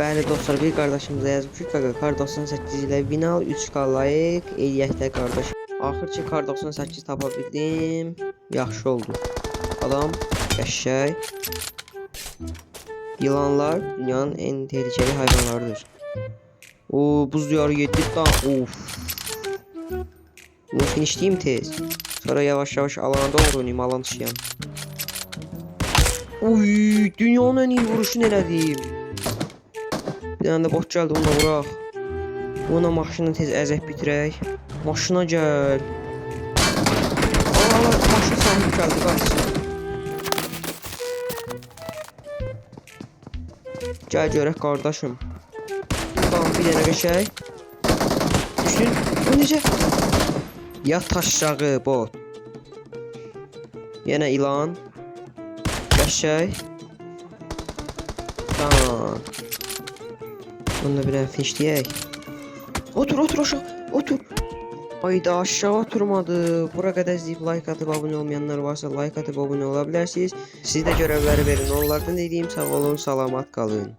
Bəli dostlar, bir qardaşımıza yazıb ki, kar 98 ilə Vinal 3K layiq eləyəkdə qardaş. Axır ki kar 98 tapa bildim. Yaxşı oldu. Adam qəşəng. Yılanlar dünyanın en tehlikeli hayvanlarıdır. O buz diyarı 7 daha. Of. Bunu finishleyeyim tez. Sonra yavaş yavaş alana doğru oynayayım, alan dışıyam. Uy, dünyanın en iyi vuruşunu elədim. Bir tane de bot geldi, onu da vuraq. Buna maşını tez əzək bitirək. Maşına gəl. Allah, maşın sahib gəldi, qaç. Gəl görək qardaşım. Tamam, bir dənə qəşəng. Düşün. Bu necə? Yat aşağı bot. Yenə ilan. Qəşəng. Tamam. Bunu da bir dənə finishləyək. Otur aşağı. Otur. Ayda aşağı oturmadı. Bura qədər izləyib like atıp abone olmayanlar varsa like atıp abone olabilirsiniz. Siz də görevləri verin. Onlardan dediyim sağ olun, salamat qalın.